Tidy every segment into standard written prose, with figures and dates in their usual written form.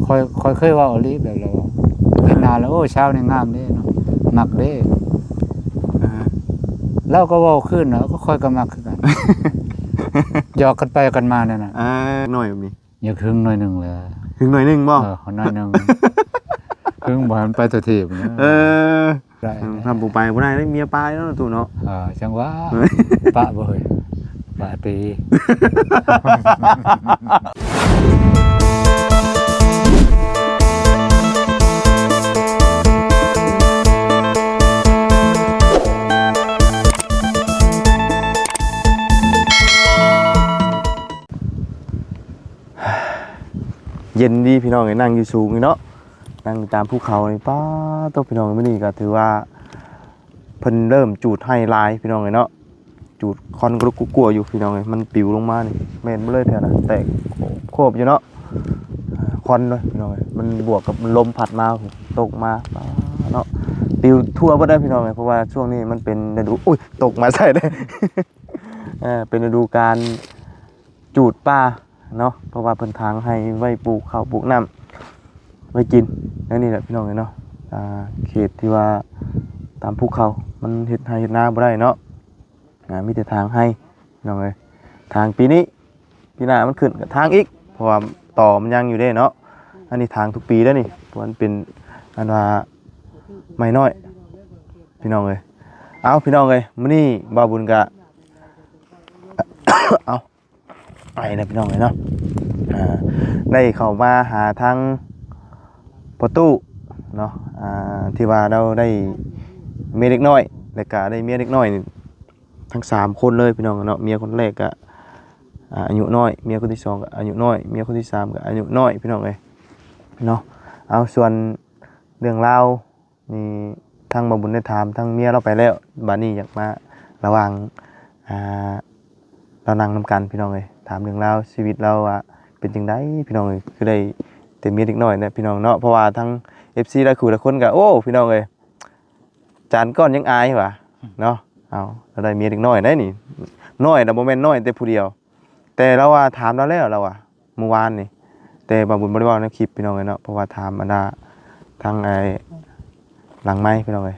ค่อยเคยว่าอลิแบบเราเห็นหน้าแล้วโอ้เช้านี่งามเด้เนาะมักเด้เราก็เว้าขึ้นเนาะก็ค่อยก็มักคือกันหยอกกันไปกันมานั่นน่ะหน่อยแบบนี้อย่าครึ่งหน่อยนึงเลยถึงหน่อยนึงบ่หน่อยนึงครึ่งบ่มันไปตัวทีบนะได้ทำบ่ไปบ่ได้เมียปลายเนาะตู่เนาะจังว่าปะบ่เฮ้ยปะตีเย็นดีพี่น้องไอ้นั่งอยู่สูงเนาะนั่งตามภูเขานี่ป้าตัวพี่น้องมื้อนี้ก็ถือว่าเพิ่นเริ่มจูดไฮไลท์พี่น้องเนาะจูดคอนกรุกกลัวอยู่พี่น้องมันปิวลงมานี่แม่นบ่เลยแท้นะแตกโคบอยู่เนาะคอนเลยพี่น้องมันบวกกับลมพัดมาตกมาเนาะปิวทั่วบ่ได้พี่น้องเพราะว่าช่วงนี้มันเป็นฤดูอุ้ยตกมาใส่ได้ เป็นฤดูการจูดป่าเนาะเพราะว่าเพิ่นทางให้ไว้ปลูกข้าวปลูกน้ำไว้กินแล้วนี่แหละพี่น้องเนาะเขตที่ว่าตามภูเขามันเฮ็ดไร่เฮ็ดนาบ่ได้เนาะมีแต่ทางให้พี่น้องเอ้ยทางปีนี้ปีหน้ามันขึ้นกับทางอีกเพราะว่าต่อมันยังอยู่เด้เนาะอันนี้ทางทุกปีแล้วนี่เพราะมันเป็นอันว่าไม่น้อยพี่น้องเอ้ยเอาพี่น้องเอ้ยมื้อนี้บ่าวบุญก็ เอาไปนะพี่น้องเลยเนาะได้เข้ามาหาทางประตูเนาะที่ว่าเราได้เมียเด็กน้อยแล้วก็ได้เมียเด็กน้อยทั้ง3คนเลยพี่น้องเนาะเมียคนแรกก็อายุน้อยเมียคนที่2ก็อายุน้อยเมียคนที่3ก็อายุน้อยพี่น้องเลยเนาะเอาส่วนเรื่องราวนี่ทางบ่าวบุญได้ถามทางเมียเราไปแล้วบัดนี้อยากมาระหว่างเรานั่งนำกันพี่น้องเลยถามเรื่องราวชีวิตเราเป็นจังไดพี่น้องเลยคือได้แต่มีเด็กน้อยเนี่ยพี่น้องเนาะเพราะว่าทั้ง FC หลายคู่หลายคนก็โอ้พี่น้องเลยจานก้อนยังอายว่ะเนาะเอาเราได้มีเด็กน้อยได้นี่น้อยแต่บ่แม่นน้อยแต่ผู้เดียวแต่เราว่าถามเราแล้วเราเมื่อวานนี่แต่บ่าวบุญบ่ได้เว้าในคลิปพี่น้องเลยเนาะเพราะว่าถามอันน่ะทั้งหลังไมค์พี่น้องเลย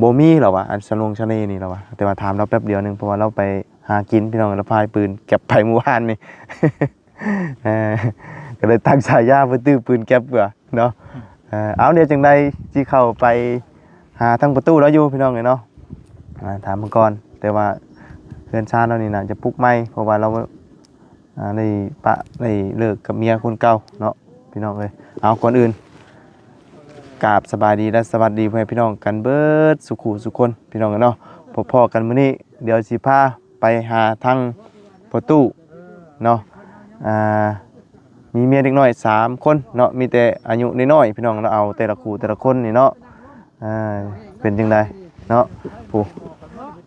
บ่มีหรอวะอันสนงชะเนนี่หรอวะแต่ว่าถามเราแป๊บเดียวนึงเพราะว่าเราไปหากินพี่น้องแล้วพายปืนเก็บไปเมื่อวานนี่ ก็เลยตั้งฉายาเพื่อตื้อปืนเก็บเบื่อเนาะเอาเดี๋ยวจังใดที่เข้าไปหาทั้งประตูแล้วอยู่พี่น้องเลยเนาะถามมาก่อนแต่ว่าเพื่อนชาติเรานี่นะจะปลุกไม่เพราะว่าเราได้ปะได้เลิกกับเมียคนเก่าเนาะพี่น้องเลยเอาก่อนอื่นกราบสบายดีและสวัสดีพ่อพี่น้องกันเบิดสุขุสุคนพี่น้องกันเนาะพอๆกันมื้อนี้เดี๋ยวสิพาไปหาทางประตูเนาะมีเมียเด็กน้อย3คนเนาะมีแต่อายุน้อยๆพี่น้องเราเอาแต่ละคู่แต่ละคนนี่เนาะเป็นจังไดเนาะผู้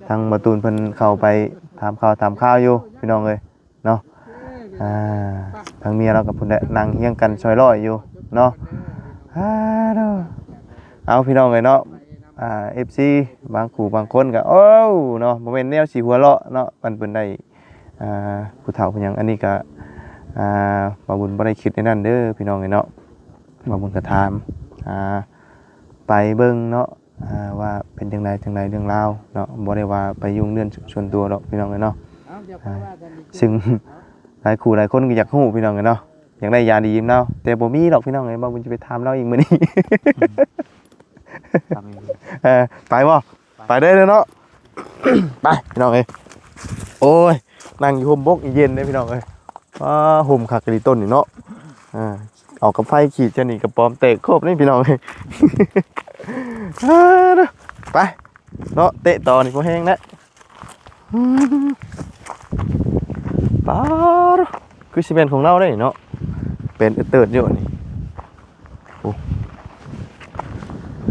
ทางประตูเพิ่นเข้าไปถามข่าวอยู่พี่น้องเอ้ยเนาะทางเมียเรากับเพิ่นได้นั่งเฮียงกันซอยร้อยอยู่เนาะเอาพี่น้องเอ้ยเนาะFC บางคู่บางคนก็โอ้เนาะบ่แม่นแนวสิหัวเราะเนาะมันเพิ่นได้ผู้เฒ่าผู้หยังอันนี้ก็บ่าวบุญบ่ได้คิดในนั้นเด้อพี่น้องเอ้ยเนาะบ่าวบุญก็ถามไปเบิ่งเนาะว่าเป็นจังไดเรื่องราวเนาะบ่ได้ว่าไปยุ่งเรื่องส่วนตัวหรอกพี่น้องเอ้ยเนาะซึ่งหลายคู่หลายคนก็อยากฮู้พี่น้องเอ้ยเนาะอยากได้ยาดีเนาะแต่บ่มีหรอกพี่น้องเอ้ยบ่าวบุญจะไปถามเราอีกมื้อนี้ ไปบ่ไปได้เลยเนาะ ไปพี่น้องเอ้ยโอ้ยนั่งอยู่ห่มบกเย็นเลยพี่น้องเอ้ยห่มคักกะดิต้นนี่เนาะออกกับไฟขีดจะหนีกับปอมเตะโคบนี่พี่น้องเอ้ย ไปเนาะเตะต่อนี่พอแห้งแล้วป้าคือสิเป็นของเราได้เนาะเป็นเติร์ดอยู่นี่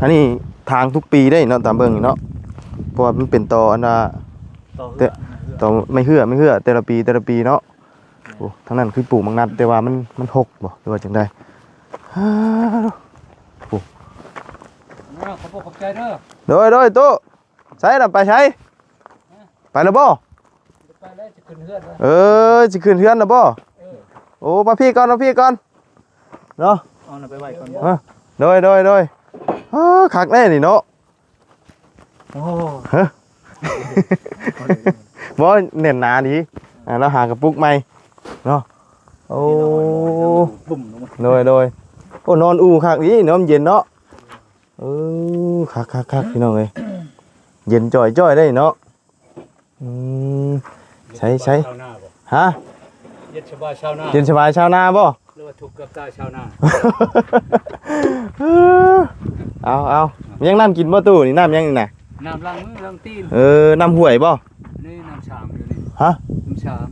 อันนี้ทางทุกปีได้เนาะตามเบิ่งเนาะเพราะว่ามันเป็นต่ออันน่ะต่อไม่เหื่อแต่ละปีเนาะโอ้ทั้งนั้นคือปลูกมังนัดแต่ว่ามันหกบ่หรือว่าจังได๋โอ้ขอบใจเด้อโดยโตใช้น่ะไปใช้ไปแล้วบ่ไปแล้วจะขึ้นเฮือนสิขึ้นเฮือนน่ะบ่โอ้มาพี่ก่อนเนาะ เอาน่ะไปไว้ก่อนบ่ โดยคักแน่นี่เนาะ โอ้ ฮะ บ่เน้นหนาดีแล้วหากระปุกใหม่เนาะโอ้ บุ่มลงมา โดยโอ้นอนอู่คักนี้เนาะมันเย็นเนาะคักพี่น้องเอ้ยเย็นจ่อยได้เนาะใช้ ชาวนาบ่ ฮะ เย็นสบายชาวนา เย็นสบายชาวนาบ่ หรือว่าทุกข์กับตาชาวนา เอายังน้ำกินบ่ตู้นี่น้ำยังนี่น่ะ น้ำล้างมือล้างตีน น้ำห่วยบ่ นี่น้ำชามอยู่นี่ ฮะ น้ำชาม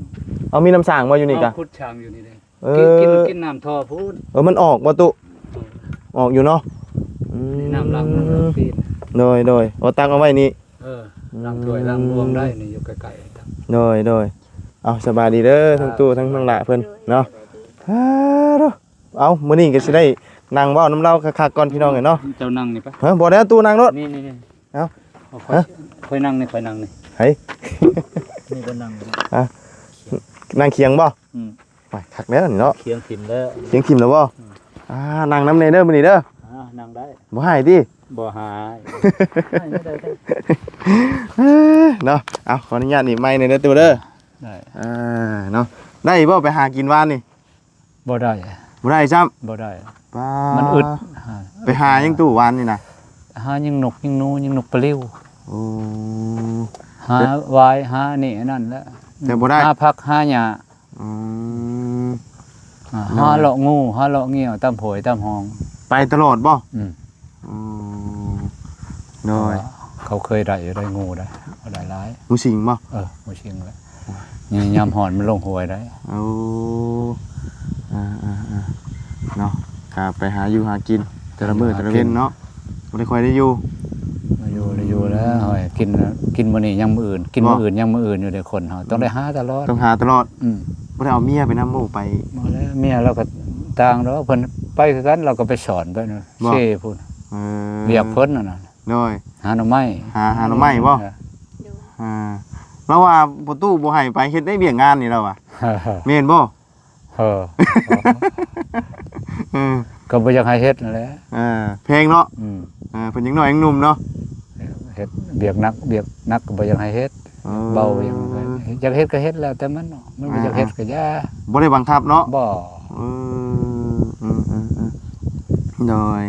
เอามีน้ำสางบ่อยู่นี่กะ ขุดชามอยู่นี่เลย เออ กินน้ำท่อพูด มันออกบ่ตู้ออกอยู่เนาะ นี่น้ำล้างมือล้างตีน โดยเอาตักเอาไว้นี่ ล้างถ้วยล้างรวมได้นี่อยู่ใกล้ๆครับ โดยเอาสบายดีเด้อทั้งตู้ทั้งน้องละเพิ่นเนาะเอามื้อนี้ก็สิได้นั่งเว้าน้ำเล่าคักๆก่อนพี่น้องเอ้ยเนาะ เจ้านั่งนี่ปะ ฮะบ่ได้ตู้นั่งรถ นี่ เอ้า ค่อยนั่งนี่ค่อยนั่งนี่ เฮ้ย นี่ก็นั่ง นั่งเคียงบ่ อืม ไปคักแล้วนี่เนาะ เคียงถิ่มแล้ว เคียงทิ่มแล้วบ่นั่งน้ำในเด้อมื้อนี้เด้อ นั่งได้ บ่ให้ติ บ่หายไม่ได้ เนาะเอาขออนุญาตนี่ไม้ในเด้อตู้เด้อ ได้ เนาะได้บ่ไปหากินวานนี่ บ่ได้ บ่ได้จ้ำ บ่ได้ ป้า มันอึด ไปหายังตู้วานนี่นะ หายิงนกยิงหนูยิงนกปลิว โอ้ หาวายหานี่นั่นแหละ แต่บ่ได้ หาผักหาหญ้า อืม หาเลาะงูหาเลาะเงี้ยวตามโผยตามห้อง ไปตลอดบ่ อืม อืมน้อย เขาเคยได้งูได้เอาได้หลาย หมูสิงบ่ บ่ชิงเลยนี่ยามหอนมันลงหวยได้ เอาเนาะครับไปหาอยู่หากินแต่ละมื้อแต่ละเว้นเนาะบ่ได้ค่อยได้อยู่ มาอยู่แล้วเฮ้ยกินมื้อนี้ยังมื้ออื่นกินมื้ออื่นยังมื้ออื่นอยู่เด้คนเฮาต้องได้หาตลอด ต้องหาตลอด อืม บ่ได้เอาเมียไปนำหมู่ไป มาแล้วเมียเราก็ต่างเนาะเพิ่นไปคือกันเราก็ไปสอนไปเนาะ บ่ เช่พุ่น เรียกเพิ่นน่ะ น้อย หาหน่อไม้ หาหน่อไม้บ่ เราว่าประตูบ่ให้ไปเฮ็ดได้เบี้ยงานนี่เราอ่ะแม่นบ่ เออก็บ่อยากให้เฮ็ดนั่นแหละ เพลงเนาะ อืม เพิ่นยังน้อยยังหนุ่มเนาะ เฮ็ดเบียกนักก็บ่อยากให้เฮ็ดเบาอย่างอยากเฮ็ดก็เฮ็ดแล้วแต่มันเนาะมันบ่อยากเฮ็ดก็อย่า บ่ได้บังคับเนาะ บ่ โดย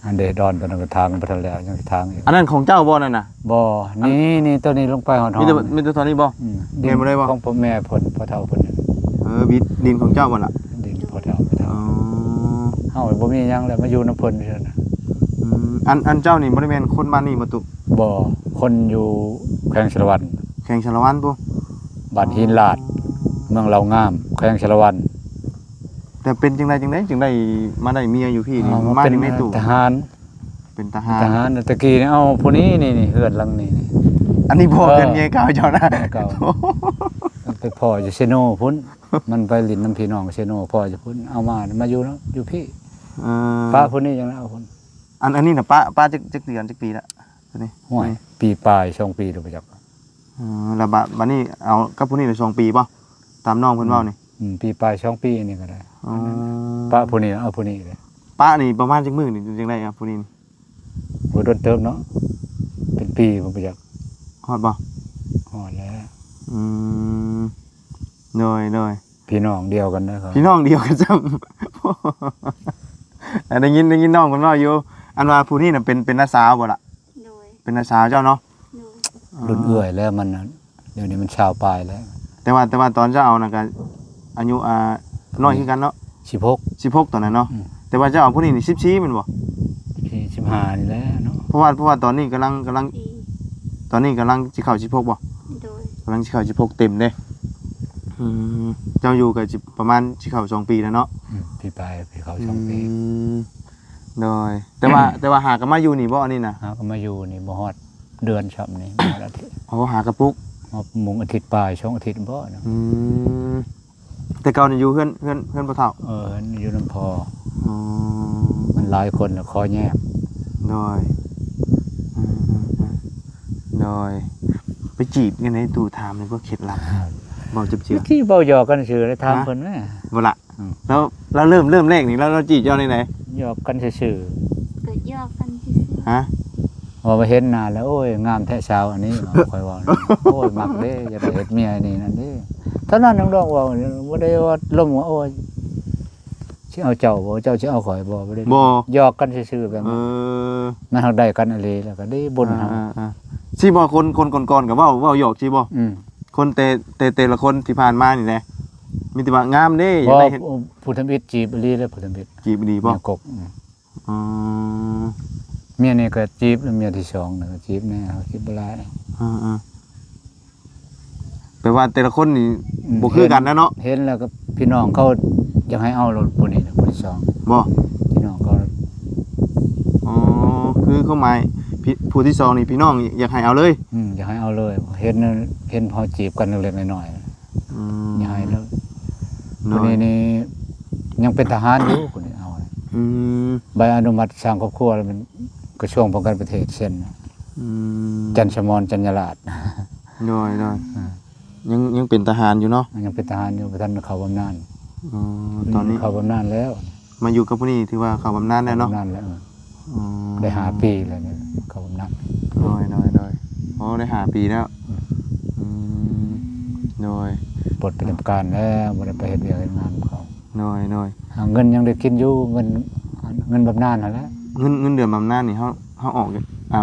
อันเดดอนตอนนั้นก็ทางไปทางแล้วยังทางอีก อันนั้นของเจ้าบ่นั่นน่ะ บ่นี่ตัวนี้ลงไปหอด มีแต่ตอนนี้บ่ แม่นบ่ได้บ่ ของพ่อแม่เพิ่นพ่อเฒ่าเพิ่นนั่น บิดดินของเจ้าบ่ล่ะ ดินพ่อเฒ่าเฮาบ่มีหยังแล้วมาอยู่นำเพิ่นซื่อนะ อันเจ้านี่บ่ได้แม่นคนบ้านนี้บ่ตุ บ่คนอยู่แขวงชลวัน แข่งชาละวันบ่ บ้านหินลาดเมืองเหล่างามแขวงชลวัน แต่เป็นจังได๋มาได้เมียอยู่พี่นี่ มาเป็น ถึงในตู้ ทหาร เป็นท ท หาร หารตะกี้นี่เอาผู้นี้นี่เฮือนหลังนี่ อันนี้บ่เป็นเมียเก่าเจ้านะ เก่าไปพ่ออยู่เซโนพุ่นมันไปลิ้นน้ำพี่น้องเซโนพ่อจะพุ่นเอามาอยู่เนาะอยู่พี่ป้าพุ่นนี่ยังเอาพุ่น อันนี้น่ะป้าจักเดือนจักปีละตัวนี้ ห่วยปีปลาย2ปีดูไปจัก แล้วบัดนี้เอากับผู้นี้ได้2ปีป่ะตามน้องเพิ่นเว้านี่ ปีปลาย2ปีนี่ก็ได้ป้าพุ่นนี่เอาพุ่นนี่เลย ป้านี่ประมาณจักมื้อนี่จังได๋ครับผู้นี้ บ่โดนเติมเนาะเป็นปีผมไปจัก ฮอดบ่ ฮอดแล้ว น้อย พี่น้องเดียวกันนะครับ พี่น้องเดียวกันจัง ได้ยินน้องเพิ่นเว้าอยู่อันว่าผู้นี้น่ะเป็นน้าสาวบ่ล่ะ โดย เป็นน้าสาวเจ้าเนาะ โดย รุ่นเอื้อยแล้วมันเดี๋ยวนี้มันชาวปลายแล้ว แต่ว่าตอนเจ้าเอาน่ะก็อายุน้อยคือกันเนาะ 16 16ตอนนั้นเนาะแต่ว่าเจ้าเอาผู้นี้นี่14แม่นบ่ 15นี่แหละเนาะ เพราะว่าตอนนี้กำลัง ที่ ตอนนี้กำลังสิเข้า16บ่ โดย กำลังสิเข้า16เต็มเด้เจ้าอยู่ก็สิประมาณสิเข้า2ปีแล้วเนาะ พี่ปลายพี่เขา2ปี น้อยแต่ว่าหากันมาอยู่นี่บ่อันนี้น่ะ ก็มาอยู่นี่บ่ฮอดเดือนชับนี่บ่ฮอดอาทิตย์ หากระปุก ฮอดมุงอาทิตย์ปลาย2อาทิตย์บ่เนาะ แต่เก่านี่อยู่เพื่อนบ่เฒ่า อยู่น้ำพอมันหลายคนแล้วคอแยก น้อยไปจีบกันในตู้ถามนี่บ่เคล็ดลับบ่จับเจือ ที่เว้าหยอกกันซื่อได้ถามเพิ่นแหม บ่ล่ะ แล้วเริ่มแรกนี่เราจีบเจ้าในไหน หยอกกันซื่อ ก็ยอกกันซื่อ ฮะ ๆว่าไปเห็นหน้าแล้วโอ้ยงามแท้สาวอันนี้ค่อยว่าโอ้ยมักเด้จะได้เฮ็ดเมียนี่นั่นเด้เท่านั้นน้องๆว่าบ่ได้ว่าล้มว่าโอ้ยสิเอาเจ้าบ่เจ้าสิเอาข่อยบ่ได้ บ่ หยอกกันซื่อๆแบบ เอ นั้น อ มันเฮาได้กันอะเลแล้วก็ได้บนเฮา สิบ่คนก่อนๆก็เว้าหยอกสิบ่ อืม คนแต่ละคนที่ผ่านมานี่แหละมีแต่ว่างามเด้อยาก บ่ ได้เฮ็ด ผู้ทำอิฐจีบอีหลีแล้วผู้ทำอิฐ จีบดีบ่ เมียกก อ๋อ เมียนี่ก็จีบแล้วเมียที่สองน่ะก็จีบแน่เขาจีบบ่หลาย อ่าแปลว่าแต่ละคนนี่บ่คือกันนะเนาะ เห็นแล้วก็พี่น้องเขาอยากให้เอารถผู้นี้ผู้ที่สอง บ่ พี่น้องเขา อ๋อคือเขาหมายผู้ที่สองนี่พี่น้องอยากให้เอาเลย อยากให้เอาเลยเห็นพอจีบกันเล็กๆน้อยๆอยากให้เลยคนนี้นี่ยังเป็นทหารอยู่คนนี้เอา อืม ใบอนุมัติสร้างครอบครัวแล้วมันกระทรวงป้องกันประเทศเช่น อืม จันทมรจันยราช น้อยยังเป็นทหารอยู่เนาะ ยังเป็นทหารอยู่ประทันเขาบำนาญ อ๋อตอนนี้ เขาบำนาญแล้ว มาอยู่กับผู้นี้ถือว่าเขาบำนาญแล้วเนาะ บำนาญแล้ว อ๋อ ได้5 ปีแล้วเนี่ยเขาบำนาญ น้อยอ๋อได้5 ปีแล้วอืมน้อย ปลดประจำการแล้วบ่ได้ไปเฮ็ดเวียกเฮ็ดงานของเขา น้อย หาเงินยังได้กินอยู่เงินบำนาญนั่นแหละ เงินเดือนบำนาญนี่เขาออก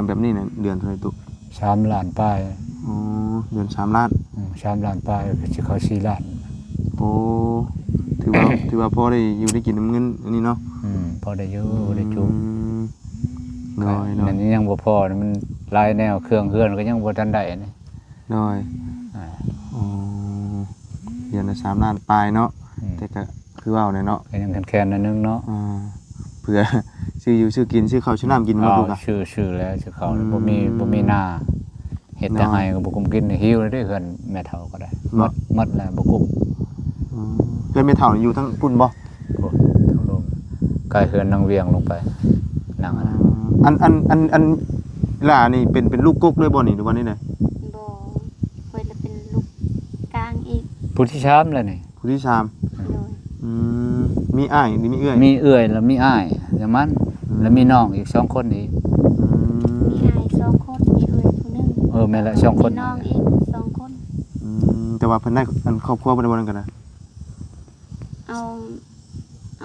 แบบนี้เนี่ยเดือนเท่าไหร่ตุ 3 ล้านป้าย อ๋อเดือน3 ล้าน 3 ล้านป้ายสิเขา4 ล้าน โอ้ถือว่าพอได้อยู่ได้กินน้ำเงินอันนี้เนาะ พอได้อยู่ได้จุ น้อย อันนี้ยังบ่พอมันหลายแนวเครื่องเฮือนก็ยังบ่ทันได้นี่ น้อยอ๋อเดือนละ3 ล้านปลายเนาะแต่ก็คือว่าเนี่ยเนาะ ก็ยังแค้นๆนิดนึงเนาะ เผื่อซื้ออยู่ซื้อกินซื้อข้าวซื้อน้ำกินมาดูกัน ชื่อแล้วชื่อเขาบ่มีหน้าเฮ็ดแต่ให้ก็บ่กุมกินหิวเลยเด้อเฮือนแม่เฒ่าก็ได้หมดแล้วบ่กุม เพื่อนไม่เท่าอยู่ทั้งพุ่นบ่ ทั้งลงใกล้เฮือนนางเวียงลงไปนั่ง อันล่านี่เป็นลูกกกด้วยบ่นี่หรือว่านี่ไง ๆบ่ค่อยละเป็นลูกกลางอีก ผู้ที่ช้ำแล้วนี่ ผู้ที่สาม โดย มีอ้ายหรือมีเอื้อย มีเอื้อยแล้วมีอ้ายอย่างมันแล้วมีน้องอีก2คนอีก มีอ้าย2คนมีเอื้อยผู้หนึง แม่นละ2คน มีน้องอีก2คน แต่ว่าเพิ่นได้อันครอบครัวบ่ได้บ่นั่นกันนะ เอาเ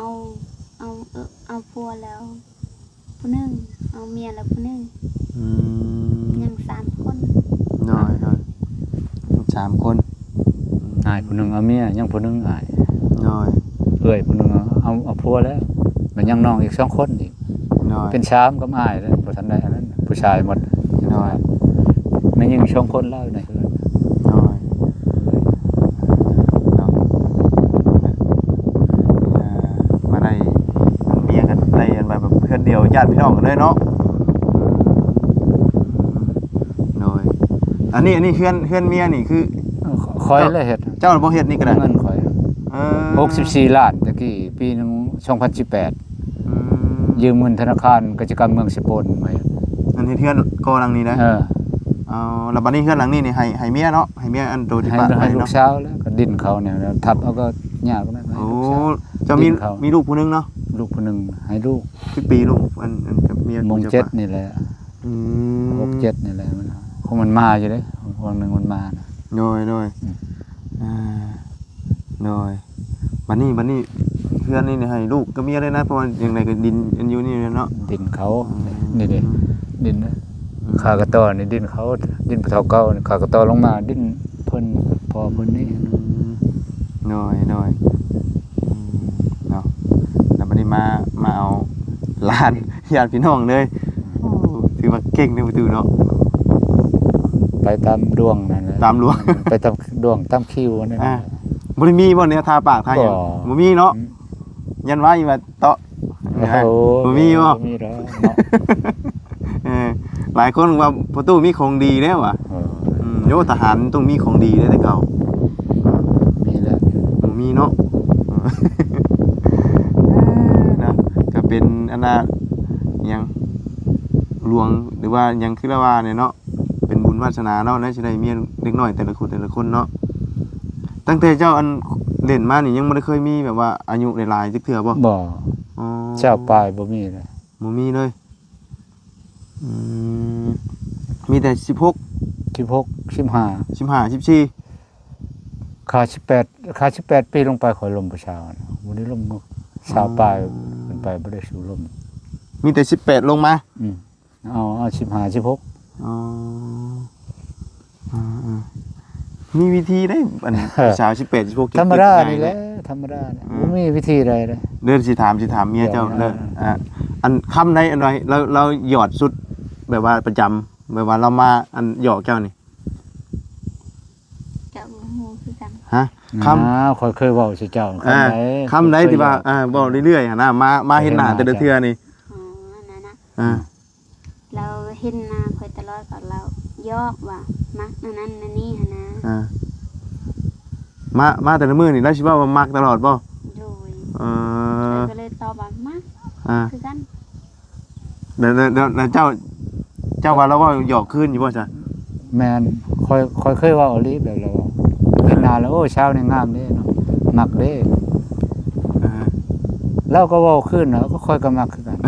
อาผัวแล้วผู้หนึงเอาเมียแล้วผู้หนึงยัง3คน น้อย3 คน อ้ายผู้หนึงเอาเมียยังผู้หนึงอ้าย น้อย เอื้อยผู้หนึงเอาผัวแล้วมันยังน้องอีก2คนอีก น้อย เป็น3กับอ้ายแล้วบ่ทันได้อันนั้นผู้ชายหมด น้อย แม่ยิง2คนแล้วในเฮือน น้อยเนาะมาได้เมียกันได้อันแบบเพื่อนเดียวญาติพี่น้องกันเลยเนาะน้อยอันนี้เพื่อนเมียนี่คือ คอยเลยเฮ็ด เจ้าบ่เฮ็ดนี่ก็ได้ เงินคอย64ล้านตะกี้ปีนึง2018ยืมเงินธนาคารกิจกรรมเมืองสกลมา อันนี้เพื่อนก่อหลังนี้นะเอาแล้วบัดนี้เพื่อนหลังนี้นี่ให้เมียเนาะให้เมียอันโตที่บ้าน ให้ลู เนาะ กสาวแล้วก็ดินเขาเนี่ยทับเอาก็ยากนะ โอ้เจ้ามีลูกผู้นึงเนาะ ลูกคนหนึงให้ลูก ทุกปีลูกอันกับเมีย มง7นี่แหละ 6 7นี่แหละมันคงมันมาอยู่เด้วันนึงมันมานะ น้อยน้อยบัดนี้เพื่อนนี่ให้ลูกกับเมียเลยนะเพราะว่าอย่างไรก็ดินอันอยู่นี่เนาะ ดินเขานี่ดิดินขากระตอนี่ดินเขาดินปะเทาเก่าขากระตอลงมาดินเพิ่นพอเพิ่นนี่ น้อยเนาะแล้วบัดนี้มาเอาหลานญาติพี่น้องเลยถือว่าเก่งในประตูเนาะ ไปตามดวงนั่นแหละ ตามหลวง ไปตามดวงตามคิวนั่นแหละ บ่ได้มีบ่เนี่ยทาปากทาหยังบ่มีเนาะยันว่าอยู่ว่าเตาะบ่มีบ่ มีแล้ว หลายคนว่าประตูมีของดีแล้วอ่ะโยทหารต้องมีของดีได้แต่เก่า มีแล้ว บ่มีเนาะนะก็เป็นอันน่ะหยังหลวงหรือว่าหยังคือว่าเนี่ยเนาะเป็นบุญวาสนาเนาะนะสิได้มีเด็กน้อยแต่ละคนเนาะตั้งแต่เจ้าอัน เล่นมานี่ยังบ่ได้เคยมีแบบว่าอายุหลายๆจักเทื่อบ่ บ่ อ๋อ เจ้าปลายบ่มีเลย บ่มีเลยอืมมีแต่16 16 15 15 14ขา18ปีลงไปข่อยลมผู้ชาวนะบ่ได้ลมสาวปลายขึ้นไปบ่ได้สู่ลม มีแต่18ลงมา เอา15 16 อ๋ออ่าๆมีวิธีได้อันสาว18 16 ธรรมดานี่แหละธรรมดาเนี่ยบ่มีวิธีใดเลย เดินสิถามเมียเจ้าเด้ออันคำใดอันใดเราหยอดสุดแบบว่าประจำแบบว่าเรามาอันหยอกเจ้านี่ จะบ่ฮู้คือกัน ฮะคำ ข่อยเคยเว้าสิเจ้า คำใดที่ว่าบอกเรื่อยๆหั่นนะมาเห็นหน้าแต่ละเทื่อนี่ อ๋อนั่นนะ อ่า เราเห็นหน้าคอยตลอดกับเรายอกว่ามักอันนั้นอันนี้หั่นนะ อ่ามาแต่ละมื้อนี่เราสิว่ามักตลอดบ่ โดย เอ ข้ อ อยก็เลยตอบว่ามัก อ่า คือกัน เดี๋ยวเจ้าว่าเราว่าหยอกคืนอยู่บ่จ้ะ แม่นข่อยเคยเว้าอีหลีแบบเราเห็นหน้าแล้วโอ้เช้านี่งามเด้เนาะมักเด้ อ่า เราก็เว้าขึ้นเนาะก็ค่อยก็มักคือกัน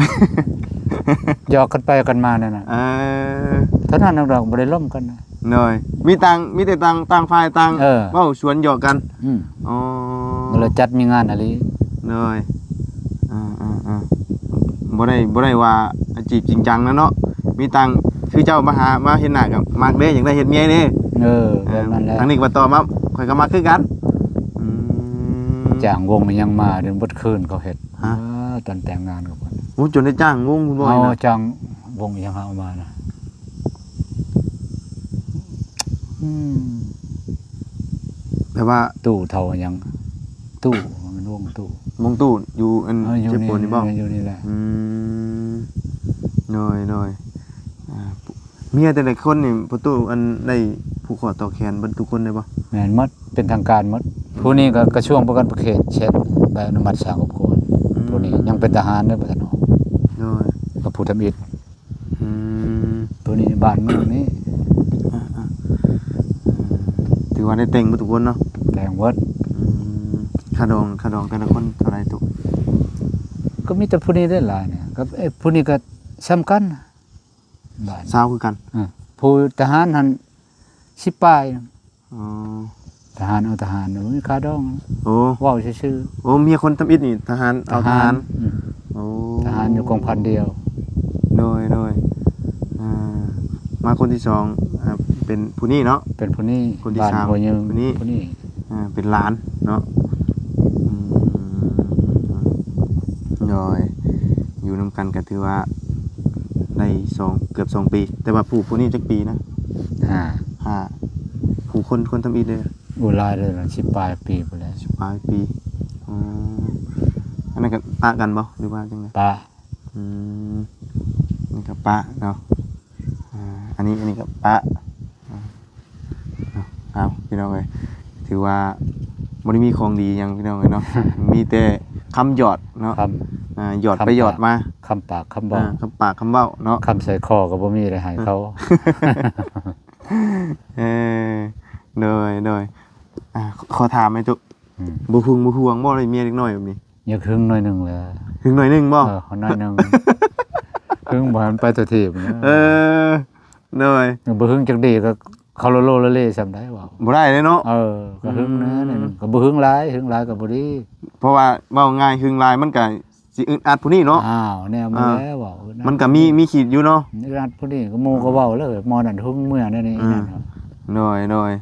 หยอกกันไปกันมานั่นน่ะ เออ เท่านั้นดอกบ่ได้ล่มกันนะ หน่อยมีแต่ต่างฝ่ายต่าง เออ เว้าสวนหยอกกัน อ๋อ มันเลยจัดมีงานอะไร หน่อยบ่ได้ว่าจีบจริงจังนะเนาะมีตังคือเจ้ามาเห็นหน้ากับมักเด้อยากได้เฮ็ดเมียเด้ แบบนั้นแหละ ทางนี้ก็บ่ตอบมาข่อยก็มักคือกันอืม จ้างวงมันยังมาเดือนบดคืนเขาเฮ็ด ฮะ ตอนแต่งงานกับคน โอ้จนได้จ้างวงคุณบ่ เอา นะ จ้างวงยังเอามานะอืม แต่ว่า ตู้เท่ายังตู้มันวงตู้ วงตู้อยู่อัน อยู่ เจ็บปวดนี่บ่ อยู่นี่แหละ อืมน้อยเมียแต่ละคนนี่ประตูอันได้ผูกคอต่อแขนเบิดทุกคนได้บ่ แม่นหมดเป็นทางการหมดผู้นี้ก็กระทรวงประกันประเขตเช็ดใบอนุมัติสร้างครอบครัวผู้นี้ยังเป็นทหารเด้อบ่ทันออก น้อย กับผู้ทำอิฐ อืม ผู้นี้บ้านเมืองนี้ ถือว่าได้แต่งเบิดทุกคนเนาะ แต่งวัด ค่าดองแต่ละคนเท่าไหร่ตุ ก็มีแต่ผู้นี้ได้หลายเนี่ยก็ผู้นี้ก็สำคัญนะบ้าน สาวคือกัน ผู้ทหารหัน10ปลายนะ อ๋อ ทหารเอาทหารมีค่าดอง โอ้ เว้าซื่อ โอ้เมียคนทำอิฐนี่ทหาร ๆ เอาทหาร อืม โอ้ ทหารอยู่กองพันเดียว น้อยมาคนที่สองเป็นผู้นี้เนาะ เป็นผู้นี้ คนที่ บ้าน สาม หัวยืง ผู้นี้ ผู้นี้ เป็นหลานเนาะน้อยอยู่นำกันก็ถือว่าได้เกือบ2 ปี แต่ว่าผู้นี้จักปีนะ 5ผู้คนทำอิฐเลย อุลายเลยล่ะ10ปลายปีไปแล้ว ปลายปีอ๋ออันนั้นก็ปะกันบ่หรือว่าจังไง ปะ นี่ก็ปะเนาะอันนี้ก็ปะเอาพี่น้องเอ้ยถือว่าบ่ได้มีของดีหยังพี่น้องเอ้ยเนาะ มีแต่คำหยอดเนาะ คหยอดไปหยอดมา คำปากคำบอก คำปากคำเว้าเนาะ คำใส่คอก็บ่มีได้ให้เขา เออโดยขอถามไหมตุ อืม บ่ห่วงบ่ได้เมียเล็กน้อยแบบนี้ อย่าครึ่งหน่อยหนึงเลย ถึงหน่อยหนึงบ่ เขาหน่อยหนึง ครึ่งบ่ให้มันไปตัวทีบนะ เออโดย บ่ครึ่งจักดีก็เขาโลละเล่ซำได้ว่า บ่ได้เลยเนาะ ก็หึงนะหน่อยหนึงก็บ่หึงหลายก็บ่ดี เพราะว่าเว้าง่ายหึงลายมันก็สิอึดอัดผู้นี้เนาะ อ้าวแนวมาแล้วเว้า มันก็มีขีดอยู่เนาะ อึดอัดผู้นี้ก็หมู่ก็เว้าเลยหมอนั่นหึงเมื่อนั่นนี่นั่นเนาะ โดย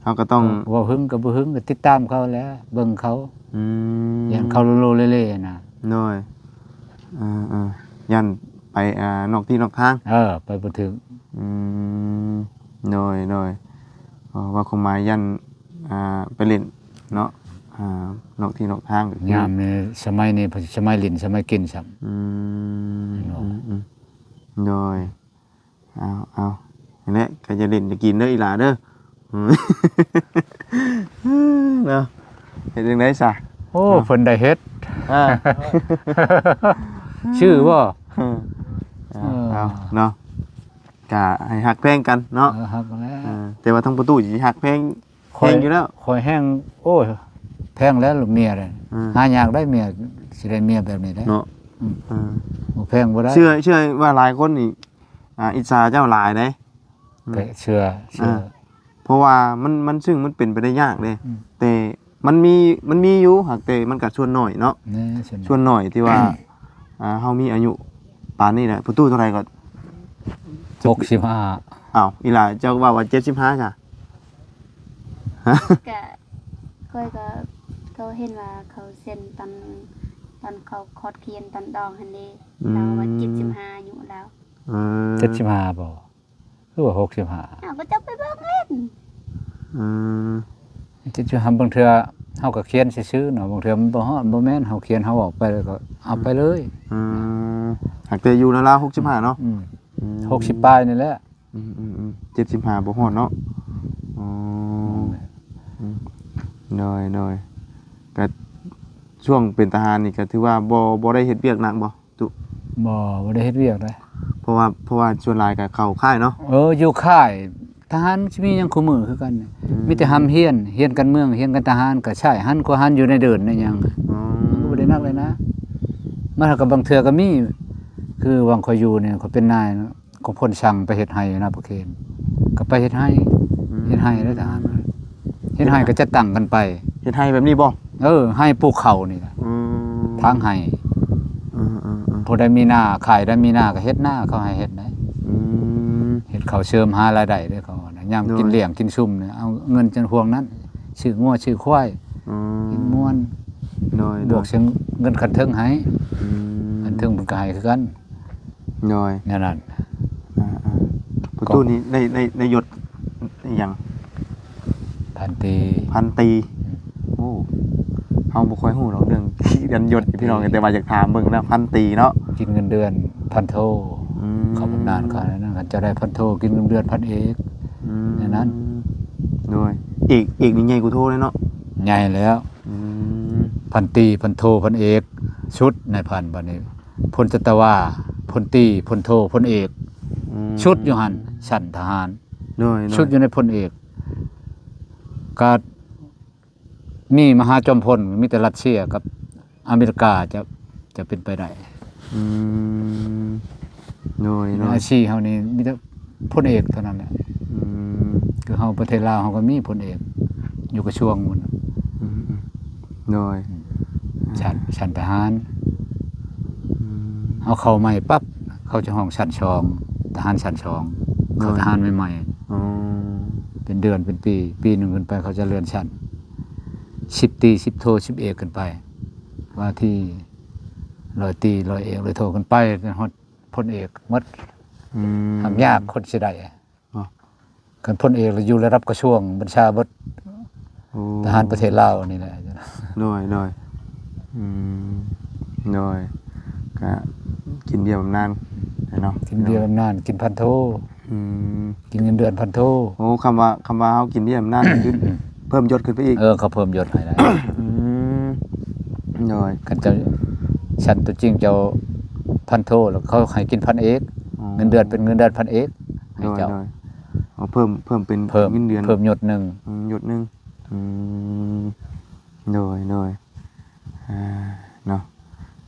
เฮาก็ต้อง เว้าหึงก็บ่หึงก็ติดตามเขาแหล้วเบิ่งเขา อืม อย่างเขาโลเล่ๆน่ะ โดยยันไปนอกที่นอกทาง ไปบ่ถึง อืมโดยว่าคงหมายยันไปเล่นเนาะนอกที่นอกทางก็คือย ามนี้สมัยนี้สมัยลิ้นสมัยกินซ้ำ อืม เนาะ โดยเอาอันนี้ก็จะเล่นจะกินเด้ออีหลาเด้อเนาะเฮ็ดจังได๋ซะ โอ้เพิ่นได้เฮ็ด อ่า ชื่อบ่ เอาเนาะกะให้ฮักเพลงกันเนาะ ครับแล้ว แต่ว่าทั้งประตูสิฮักเพลง ค่อย อยู่แล้ว ค่อยแห้งโอ้ย แพงแล้วลูกเมียเลย อืม หายากได้เมียสิได้เมียแบบนี้ได้ เนาะ บ่แพงบ่ได้ เชื่อว่าหลายคนนี่อิจฉาเจ้าหลายเด้ ก็เชื่อ เพราะว่ามันซึ่งมันเป็นไปได้ยากเด้ อืม แต่มันมีอยู่หากแต่มันก็ส่วนน้อยเนาะ นี่ ส่วนน้อยที่ว่าเฮามีอายุปานนี้แหละประตูเท่าไหร่ก็ 65 อ้าวอีหล่าเจ้าว่า75จ้ะ ก็ค่อยก็เขาเห็นว่าเขาเซ็นตอนเขาคอดเขียนตอนดองหั่นเด้เราว่า75อยู่แล้ว 75บ่คือว่า65 อ้าวก็จะไปเบิ่งเล่น อืม 75บางเทื่อเฮาก็เขียนซื่อๆเนาะบางเทื่อมันบ่ฮอดบ่แม่นเฮาเขียนเฮาออกไปแล้วก็เอาไปเลย อืมหากแต่อยู่ราวๆ65เนาะ 60ปลายนี่แหละ 75บ่ฮอดเนาะอ๋อน้อยก็ช่วงเป็นทหารนี่ก็ถือว่าบ่ได้เฮ็ดเวียกหนักบ่ตุ บ่ได้เฮ็ดเวียกเลย เพราะว่าส่วนหลายก็เข้าค่ายเนาะ อยู่ค่ายทหารสิมีหยังคู่มือคือกันน่ะมีแต่หำเฮียนกันเมืองเฮียนกันทหารก็ใช่หันกว่าหันอยู่ในเดินในหยัง อ๋อ มันก็บ่ได้นักเลยนะมันก็บางเทื่อก็มีคือวังคอยอยู่เนี่ยเขาเป็นนายนะก็พ้นสั่งไปเฮ็ดให้นะประเคนก็ไปเฮ็ดให้แล้วทหารเฮ็ดให้ก็จะตั้งกันไป เฮ็ดให้แบบนี้บ่ ให้ปลูกข้าวนี่ล่ะ อืม ทางให้ อืม ผู้ใดมีหน้าขายได้มีหน้าก็เฮ็ดหน้าเขาให้เฮ็ดได้ อืม เฮ็ดข้าวเชิมหารายได้เด้อเขานะยามกินเลี้ยงกินซุ่มเนี่ยเอาเงินจนพวงนั้นชื่องัวชื่อควาย อืม กินม่วน น้อย บวกเสียงเงินคันเทิงให้ อืม คันเทิงเพิ่นก็ให้คือกัน น้อย แนวนั้น ประตูนี้ในยศหยัง พันตี พันตรีโอ้เฮาบ่ค่อยฮู้หรอกเรื่องเรียนยศพี่น้องแต่ว่าอยากถามเบิ่งนะพันตรีเนาะ กินเงินเดือนพันโท อืม เขาบำนาญเขานั่นคันจะได้พันโทกินเงินเดือนพันเอก ในนั้น น้อยเอกนี่ใหญ่กว่าโทเลยเนาะ ใหญ่แล้ว อืม พันตีพันโทพันเอกชุดในพันบัดนี้พลจัตวาพลตีพลโทพลเอก อืม ชุดอยู่หั่นชั้นทหาร น้อย ชุดอยู่ในพลเอกก็มีมหาจอมพลมีแต่รัสเซียกับอเมริกาจะเป็นไปได้ อืมน้อย อาชีพเฮานี่มีแต่พลเอกเท่านั้นแหละ อืม คือเฮาประเทศลาวเฮาก็มีพลเอก อยู่กระทรวงหมด อืมน้อย ชั้นทหาร อืม เฮาเข้าใหม่ปั๊บเขาจะห้องชั้นชองทหารชั้นชองเขาทหารใหม่ อ๋อ ๆเป็นเดือนเป็นปีหนึงขึ้นไปเขาจะเลื่อนชั้น10ตี10โท10เอกขึ้นไป ว่าที่ร้อยตีร้อยเอกร้อยโทขึ้นไปฮอดพลเอกหมด อืม ทำยากคนสิได้ อ๋อ กันพลเอกอยู่ระดับกระทรวงบัญชาเบิด โอ้ ทหารประเทศลาวนี่แหละ น้อยอืมน้อยก็กินเดียวบำนานเนาะ กินเดือนนานกินพันโท อืม กินเงินเดือนพันโท โอ้คำว่าเฮากินเดียวบำนาน คือเพิ่มยศขึ้นไปอีก เขาเพิ่มยศให้ได้ อืมน้อย กันเจะชั้นตัวจริงเจ้าพันโทแล้วเขาให้กินพันเอกเงินเดือนเป็นเงินเดือนพันเอกให้ น้อย เจ้า น้อยเอาเพิ่มเป็น เพิ่ม เงินเดือน เพิ่มยศหนึ่ง หยดหนึงอืมน้อยเนาะ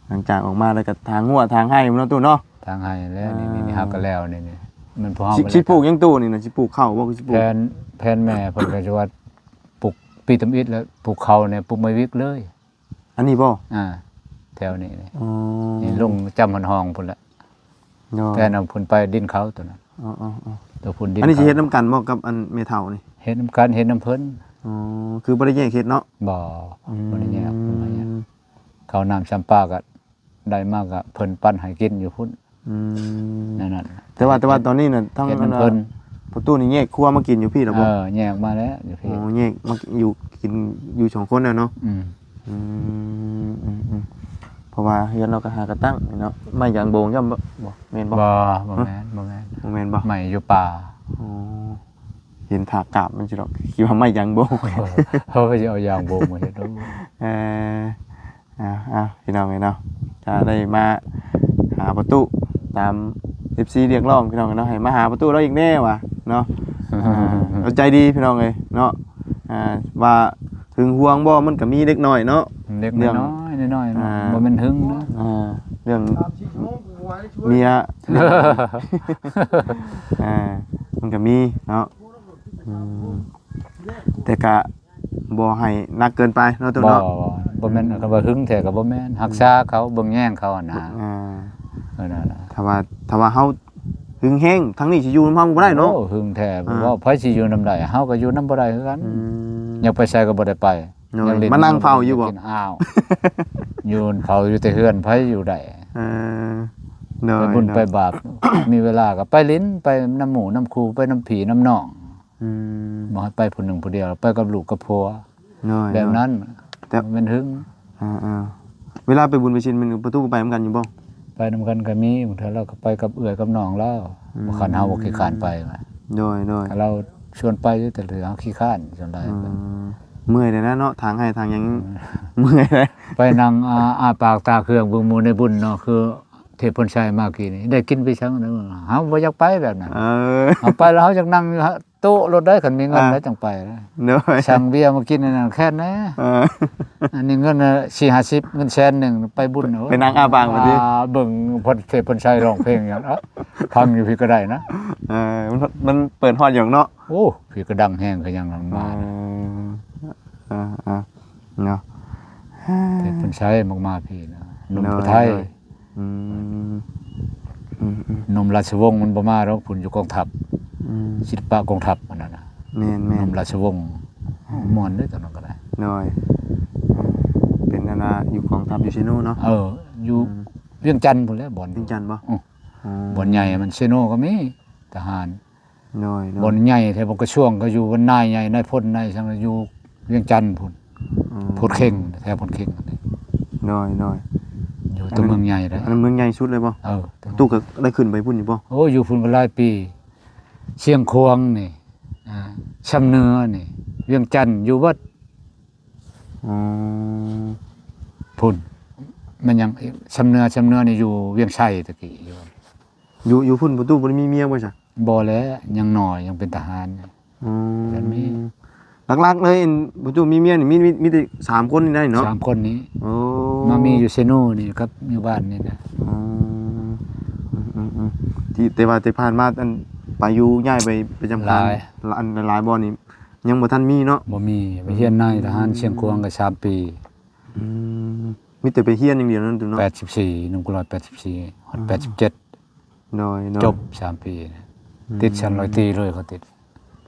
หลังจากออกมาแล้วก็ทางหัวทางให้มันเนาะตู้เนาะ ทางให้แล้วนี่เฮาก็แล้วนี่มันพอเฮา สิปลูกยังตู้นี่น่ะสิปลูกข้าวบ่คือสิปลู แผ ก นแม่เพิ่นก็จะว่าปลูกปีตำอิดแล้วปลูกเขาเนี่ยปลูกไม้วิกเลย อันนี้บ่ แถวนี้นี่ อ๋อ นี่ลงจำมันห้องพุ่นละ น้อย แทนเอาพุ่นไปดินเขาตัวนั้น อ๋อ ตัวพุ่นดิน อันนี้สิ เขา เฮ็ดนํกันบ่กับอันเมทัลนี่ เฮ็ดน้ำกันเฮ็ดน้ำเพิ่น อ๋อคือบ่ได้แยกเฮ็ดเนาะ บ่ได้แยกเพิ่นมาแยกเขาน้ำจำปาก็ได้มากก็เพิ่นปั้นให้กินอยู่พุ่น อืม นั่น แต่ว่าตอนนี้น่ะทั้ง เฮ็ด อัน น้ำเพิ่น ประตูนี่แยกครัวมากินอยู่พี่แล้วบ่ แยกมาแล้วอยู่พี่ อ๋อแยกมาอยู่กินอยู่สองคนแล้วเนาะ อืม เพราะว่าเฮือนเราก็หากระตั้งเนาะไม่อย่างโบงย่อมบ่แม่นบ่ บ่แม่น บ่แม่นบ่ ใหม่อยู่ป่า อ๋อเห็นถากกาบมันสิดอกคิดว่าไม่อย่างโบง เขาก็จะเอายางโบกมาเฮ็ดดู เออพี่น้องไงเนาะจะได้มาหาประตูตาม FC เรียกร้องพี่น้องเนาะให้มาหาประตูเราอีกแน่ว่ะเนาะเอาใจดีพี่น้องเอ้ยเนาะว่า หึงหวงบ่มันก็มีเล็กน้อยเนาะ เล็ก เรื่อง น้อยๆน้อยๆ อ่า บ่แม่นหึงนะ เรื่องเมียมันก็มีเนาะแต่ก็บ่ให้นักเกินไปเนาะตัว บ่ เนาะ บ่แม่นก็ว่าหึงแท้ก็บ่แม่นรักษาเขาเบิ่งแย่งเขาอะนะ อ่า นั่นน่ะ ถ้าว่าเฮาหึงแฮงทั้งนี้สิอยู่นำเฮาบ่ได้เนาะ โอ้หึงแท้บ่ว่าไผสิอยู่นำได้เฮาก็อยู่นำบ่ได้คือกัน อืม อยากไปไสก็บ่ได้ไป โน่น อยากเล่ มานั่งเฝ้าอยู่บ่ กินอ้าวอยู่เฝ้าอยู่แต่เฮือนไผอยู่ได้ เออเนาะ ไปบุญไปบาป มีเวลาก็ไปลิ้นไปน้ำหมูน้ำครูไปน้ำผีน้ำหนอง อืม บ่ให้ไปผู้หนึ่งผู้เดียวไปกับลูกกับผัว เนาะ แบบนั้น แต่ มันหึง เวลาไปบุญไปชินมันประตูก็ไปเหมือนกันอยู่บ่ ไปนำกันก็มีบางทีเราก็ไปกับเอื้อยกับน้องเราบ่คันเฮาบ่ขี้คร้านไปว่ะ โดย ถ้าเราชวนไปอยู่แต่เหลือเฮาขี้คร้านจนได้ เมื่อยเลยนะเนาะทางให้ทางยังเมื่อยเลย ไปนั่งอาปากตาเครื่องเบิ่งหมู่ในบุญเนาะคือเทพพลชัยมากี้นี่ได้กินไปซังนึงเฮาบ่อยากไปแบบนั้น เอาไปแล้วเฮาอยากนั่งอยู่โต๊ะรถได้คันมีเงินแล้วจังไปนะ เนาะ สั่งเบียร์มากินนั่นแค่นั้น อันนี้เงิน4-50เงินแสนหนึ่งไปบุญ ไปนั่งอ้าปากมาดิ เบิ่งพลเทพพลชัยร้องเพลงอย่างฟังอยู่พี่ก็ได้นะ มันเปิดฮอดอย่างเนาะ โอ้พี่ก็ดังแห้งก็ยังมา เนาะ เทพพลชัยมากๆพี่นะหนุ่มผู้ไทย อืม หนุ่มราชวงศ์มันบ่มาหรอกพุ่นอยู่กองทัพศิลปะกองทัพมันน่ะนะ แม่ หนุ่ม น ราชวงศ์ม่วนเด้อตอนนั้นก็ได้ ๆหน่อยเป็นอันน่ะอยู่กองทัพอยู่ซิโนเนาะ อยู่เวียงจันทน์พุ่นแหล้วบ่อน จริงจันบ่ บ่อนใหญ่มันเซโนก็มีทหาร หน่อย บ่อนใหญ่แถวบ่กระช่วงก็อยู่วันนายใหญ่นายพลนายสังอยู่เวียงจันทน์พุ่นพุดเข่งแถวพุดเข่งนี่ หน่อย อยู่ตัวเมืองใหญ่ได้ อันนั้นเมืองใหญ่สุดเลยบ่ตู้ก็ได้ขึ้นไปพุ่นอยู่บ่ โอ้อยู่พุ่นก็หลายปีเชียงควงนี่ชำเนือนี่เวียงจันทน์อยู่วัด อ๋อ พุ่นมันยังชำเนือนี่อยู่เวียงชัยตะกี้อยู่พุ่นประตูบ่ได้มีเมียบ่จ้ะ บ่แล้วยังน้อยยังเป็นทหาร อ๋อ แบบนี้ หลักๆเลยประตูมีเมียนี่มีแต่3คนนี่ได้เนาะ สามคนนี้ โอ้ มามีอยู่เซโนนี่ครับอยู่บ้านนี่นะ อ๋อที่แต่ว่าแต่ผ่านมาอันไปอยู่ย้ายไปประจำการอันหลายบ่นี่ยังบ่ทันมีเนาะ บ่มีไปเฮียนนายทหารเชียงควงก็3ปี มีแต่ไปเฮียนอย่างเดียวนั่นตัวเนาะ 84 1984ฮอด87 น้อย จบ3ปีนะติดชั้นร้อยตรีเลยเขาติด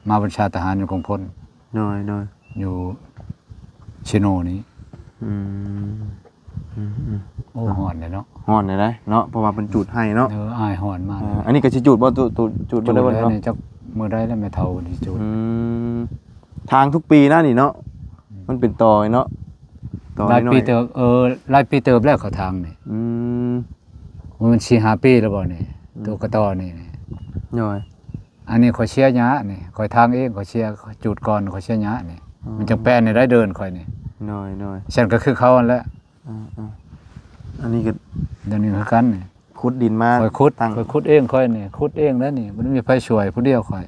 มาบัญชาทหารอยู่กองพล น้อย อยู่ชิโนนี้โอ้หอนเลยเนาะ ฮ้อนได้เนาะเพราะว่าเป็นจุดให้เนาะ อายหอนมาก อันนี้ก็สิจุดบ่จุดบ่ได้บ่ แล้ว เนาะ นี่จักมื้อใดแล้วแม่เฒ่านี่จุด ทางทุกปีนะนี่เนาะมันเป็นต่อเนาะต่อ หลาย น้อ ปี ย เติบหลายปีเติบแล้วเขาทางนี่ มัน4-5ปีแล้วบ่นี่ตัวกระต่อนี่ น้อย อันนี้ข่อยเชียร์หญ้านี่ข่อยทางเองข่อยเชียร์จุดก่อนข่อยเชียร์หญ้านี่มันจังแป้นนี่ได้เดินข่อยนี่ น้อย ฉันก็คือเขานั่นแหละ อันนี้ก็ เดี๋ยวนี้คือกันนี่ ขุดดินมา ข่อยขุด ตั้ง ข่อยขุดเองข่อยนี่ขุดเองแล้วนี่มันมีไผช่วยผู้เดียวข่อย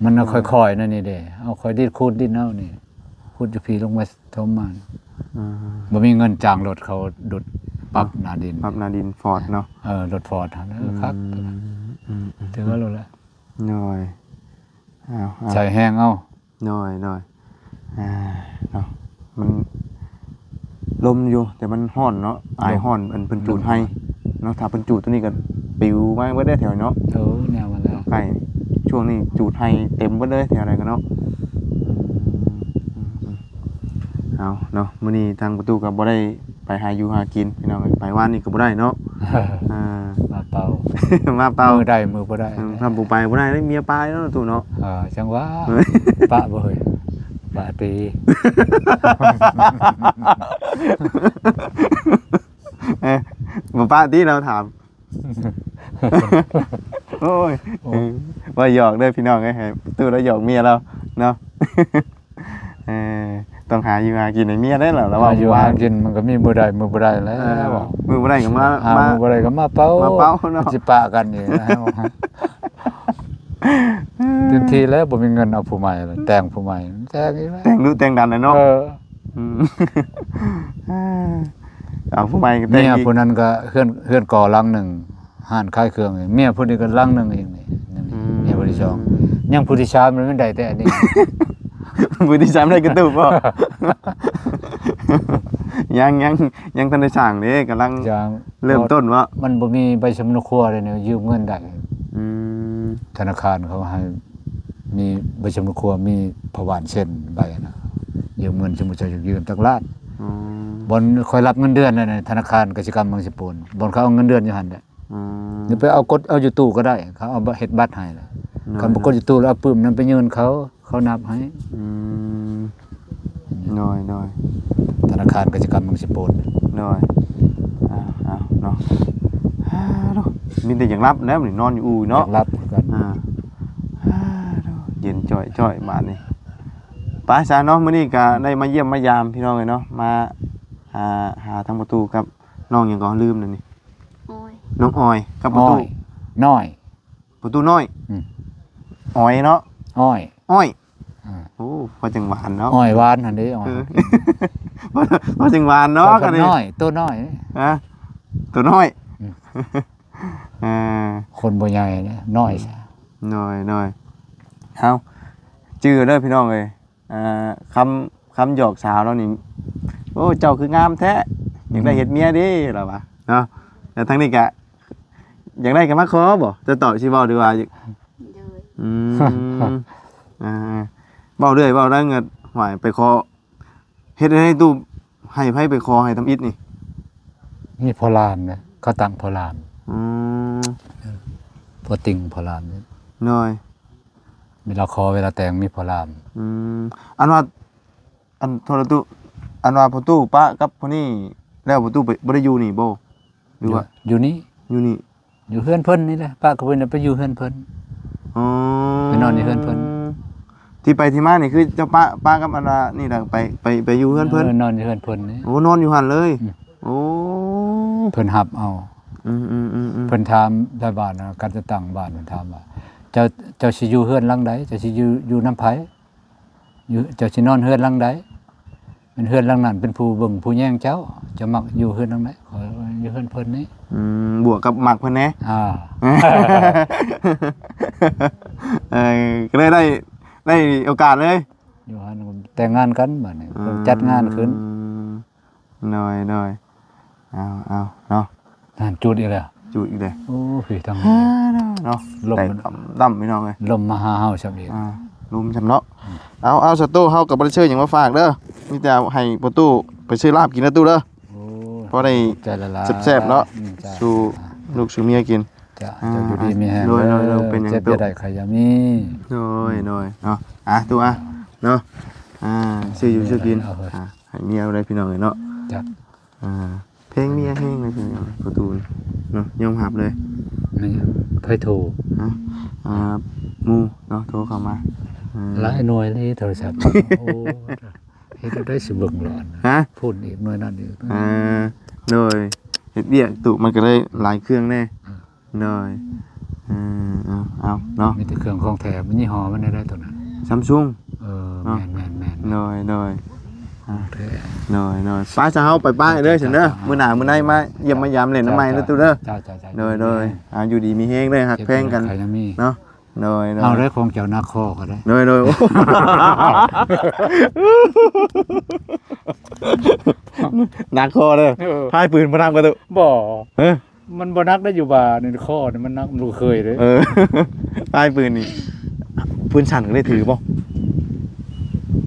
มันน่ะค่อยๆนั่นนี่เด้เอาค่อยดิดขุดดินเอานี่ขุดอยู่พี่ลงมาถมมาบ่มีเงินจ้างรถเขาดุดปรับหน้าดิน ปรับนาดินฟอร์ดเนาะ รถฟอร์ดหั่นครับถือว่ารู้แล้ว น้อยอ้าว ใช้แห้งเอา น้อยเนาะมันลมอยู่แต่มันฮ้อนเนาะอายฮ้อนอันเพิ่นจูดให้เนาะถ้าเพิ่นจูดตัวนี้ก็ปิวมาเบิดได้แถวเนาะ แนวมาแล้ว ใกล้ช่วงนี้จูดให้เต็มเบิดเลยแถวไหนกันเนาะเอาเนาะมื้อนี้ทางประตูก็บ่ได้ไปหาอยู่หากินพี่น้องไปว่านนี่ก็บ่ได้เนาะ มาเป่า มาเป่า มือได้มือบ่ได้ ทำบ่ไปบ่ได้เมียปลายเนาะตู่เนาะ จังว่าปะบ่เฮ้ยปะตี บ่ป้าที่เราถาม โอ้ยว่าหยอกเด้อพี่น้องไอ้ให้ตู่เราหยอกเมียเราเนาะ ต้องหาอยู่หากินให้เมียได้แล้วว่า อยู่หากินมันก็มีมือได้มือบ่ได้แล้ว มือบ่ได้ก็มา มือบ่ได้ก็มาเป่า มาเป่าเนาะ สิปะกันนี่นะ ตี ต็มที่แล้วบ่มีเงินเอาผู้ใหม่เลยแต่งผู้ใหม่แต่งอีกแล้ว แต่งดูแต่งดันเลยเนาะ เออ มเอาผู้ใหม่ก็แต่ เมี ง ย อีก ผู้นั้นก็เฮือนก่อหลังหนึงห้านขายเครื่องเมียผู้นี้ก็หลังหนึงเองนี่เมียผู้ที่สองยังผู้ที่สามมันไม่ได้แต่อันนี้ ผู้ที่สามได้กระตุกบ่ ยังทันได้สร้างเด้กำลัง อย่าง เริ่มต้นว่า มันบ่มีใบสำนึกครัวเลยเนี่ยยืมเงินได้ อืม ธนาคารเขาให้มีใบสำนึกครัวมีประวัติเส้นใบนะยืมเงินสมมุติจะยืมจักล้าน อ๋อ บนคอยรับเงินเดือนเลยนะธนาคารกสิกรรมบางสิปูนบนเขาเอาเงินเดือนอยู่หั่นแหละ อ๋อ หรือไปเอากดเอาอยู่ตู้ก็ได้เขาเอาเฮ็ดบัตรให้เลยคำบ่กดอยู่ตู้แล้วเอาปึ้มนั้นไปยื่นเขานับให้ อืมน้อย ธนาคารกสิกรรมบางสิปูน น้อยเอาเนาะเนาะมีแต่อย่างรับแล้วนี่นอนอยู่อู่ อยา เนาะ กรับคือกัน เย็นจ่อยบาดนี่ป้าซาเนาะมื้อนี้ก็ได้มาเยี่ยมมายามพี่น้องเลยเนาะมาหาทางประตูกับน้องหยังก็ลืมนั่นนี่ โอ้ย น้องออยกับประ อ้ ตู อยน้อย ประตูน้อย อืม ออยเนาะ อ้อย อ้อย อ่า โอ้พอจังหวานเนาะ อ้อยหวานหั่นเด้อ้อย เออ พอจังหวานเนาะกันนี่ น้อยตัวน้อย ฮะตัวน้อย อืม อ่า คนบ่ใหญ่นะน้อยซะ น้อยเอาชื่อเด้อพี่น้องเอ้ยคำหยอกสาวเนาะนี่โอ้เจ้าคืองามแท้อยากได้เฮ็ดเมียเดิล่ะวะเนาะแต่ทั้งนี้ก็อยากได้ก็มาขอบ่จะตอบสิเว้าดีกว่า เลย อืมเว้าเรื่อยเว้าได้เงินหวายไปขอเฮ็ดให้ตู้ให้ไผไปขอให้ทำอิฐนี่ นี่พอลานนะเขาตั้งพอลาน อืม พอติงพอลานนี่ น้อย เวลาคอเวลาแต่งมีพอลาน อืมอันว่าอันโทรตุอันว่าประตูปะกับพวกนี้แล้วประตูบ่ได้อยู่นี่บ่หรือว่า อยู่นี่ อยู่นี่ อยู่เฮือนเพิ่นนี่แหละป้ากับเพิ่นน่ะไปอยู่เฮือนเพิ่น อ๋อ ไปนอนในเฮือนเพิ่น ที่ไปที่มานี่คือเจ้าป้ากับอันว่านี่ล่ะไปอยู่เฮือนเพิ่น นอนอยู่เฮือนเพิ่นนี่ โอ้นอนอยู่หั่นเลย อืม โอ้ เพิ่นหับเอา อืม เพิ่นถามได้บ้านนะการจะตั้งบ้านเพิ่นถามว่าเจ้าสิอยู่เฮือนหลังใดเจ้าสิอยู่นำไผอยู่เจ้าสินอนเฮือนหลังใดเป็นเฮือนหลังนั้นเป็นผู้เบิ่งผู้แย่งเจ้าจะมักอยู่เฮือนหลังใดขออยู่เฮือนเพิ่นนี่ บวกกับหมักเพิ่นแหน่ อ่า ก็เลยได้โอกาสเลย อยู่หันแต่งงานกันบัดนี้เพิ่นจัดงานขึ้น หน่อยเอาเนาะ นั่นจุดอีกแล้ว จุดอีกเลย โอ้พี่ทาง เนาะ ลม แต่ มัน ดำพี่น้องเลย ลมมาหาเฮาซับอีก ลุมจำเนาะเอาสตูเฮากับบริเชอร์อย่างมาฝากเด้อมีแต่ให้ประตูไปซื้อลาบกินนะตู้เด้อ โอ้ เพราะได้ ใจละลาย แซ่บๆเนาะ จ้ะ สู่ลูกสู่เมียกิน จ้ะจะอยู่ดีมีแฮง โดยเป็นหยัง เจ็บ ตุ๊ จะได้ใครจะมี น้อยเนาะตู้เนาะซื้ออยู่ซื้อกินให้เมียเอาได้พี่น้องเลยเนาะ จ้ะ เพลงเมียแห้งเลยพี่น้องประตูเนาะยอมหับเลย นี่ไผโทร หมูเนาะโทรเข้ามา หลายหน่วยเลยโทรศัพท์โอ้เฮ็ดได้สิเบิ่งหลอน ฮะ พูดอีกหน่วยนั้นอีก โดยเฮ็ดเบี้ยตุมันก็เลยหลายเครื่องแน่โดยเอาเนาะ มีแต่เครื่องของแถมมันยี่ห้อมันได้ตัวนั้น Samsung แม่น โดย แท้ ป้าจะเฮาไปป้าเด้อฉันเด้อมื้อหน้ามื้อใดมาเยี่ยมมายามเล่นน้ำใหม่เด้อตู้เด้อ จ้า โดยอยู่ดีมีแฮงเด้อฮักแพงกัน ใครจะมี เนาะโดย เอาได้ของเจ้านาคอก็ได้ โดยหนักคอเด้อพายปืนมาทำกันตุ บ่ เฮ้ย มันบ่นักได้อยู่บ่าในคอนี่มันนักมันรู้เคยเด้ พายปืนนี่ปืนสั่นก็ได้ถือป่ะ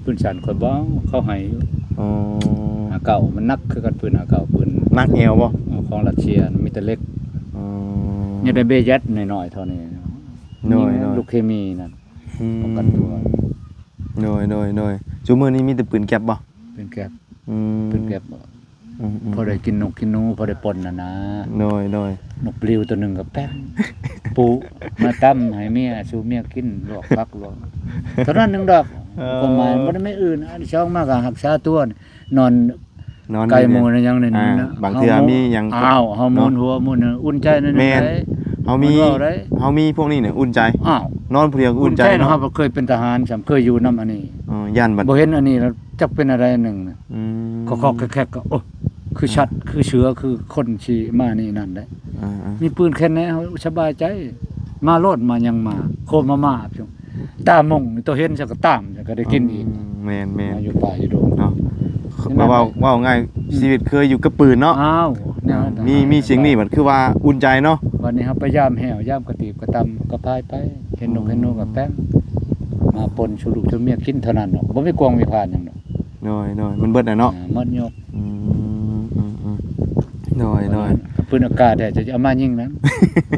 ปืนฉันข่อยบ่เขาให้อยู่ อ๋อ หาเก่ามันนักคือกันปืนหาเก่าปืน นักเอวป่ะ ของรัสเซียมีแต่เล็ก อ๋อ ยังได้เบยัดหน่อยๆเท่านี้ น้อย ลูกเคมีนั่นป้องกันตัว โดยชั่วโมงนี้มีแต่ปืนแก๊ปป่ะ เป็นแก็บเป็นแก็บพอได้กินนกกินหนูพอได้ปนน่ะนะ โดย นกปลิวตัวหนึงก็แป้งปูมาตั้มให้เมียสู่เมียกินลวกพักลวกเท่านั้นหนึงดอกประมาณบ่ได้ไม่อื่นอันช่องมากก็รักษาตัวนอน นอน ไก่หมูนั่นยังนี่นะ บางเทื่อมีหยัง อ้าวฮอร์โมนหัวหมูนอุ่นใจนั่น แม่น ได้ เฮ เฮามี นว้ได้ เฮามีพวกนี้เนี่ยอุ่นใจ อ้าวน อนผู้เดียวก็ คุ อุ่ ณ นใจ ใจเนาะ เนาะ ครับเคยเป็นทหารฉันเคยอยู่นํอันนี้ ย่านบัด บ่เห็นอันนี้แล้วจักเป็นอะไรหนึงน่ะ อืม ก็แคกๆก็โอ้คือชัดคือเชื้อคือคนสิมานี่นั่นได้ อ่า มีปืนแค่นี้เฮาสบายใจ มาโลดมายังมาโคมมาพี่ตามงนี่ตัวเห็นซะก็ตามซะก็ได้กินอีก แม่น มาอยู่ป่าอยู่ดง ๆเนาะ ใช่ไหม ว่าง่ายชีวิตเคยอยู่กับปืนเนาะ อ้าวเนี่ย มีสิ่งนี้มันคือว่าอุ่นใจเนาะ วันนี้ครับไปย่ามแหวยามกระตีบกระตำกระพายไปเห็นนกกับแป้งมาปนชูลูกชูเมียกินเท่านั้นเนาะบ่มีกวางมีพานหยังดอก น้อยมันเบิดน่ะเนาะ หมดยก น้อย ปืนอากาศแต่จะเอามายิงนั้น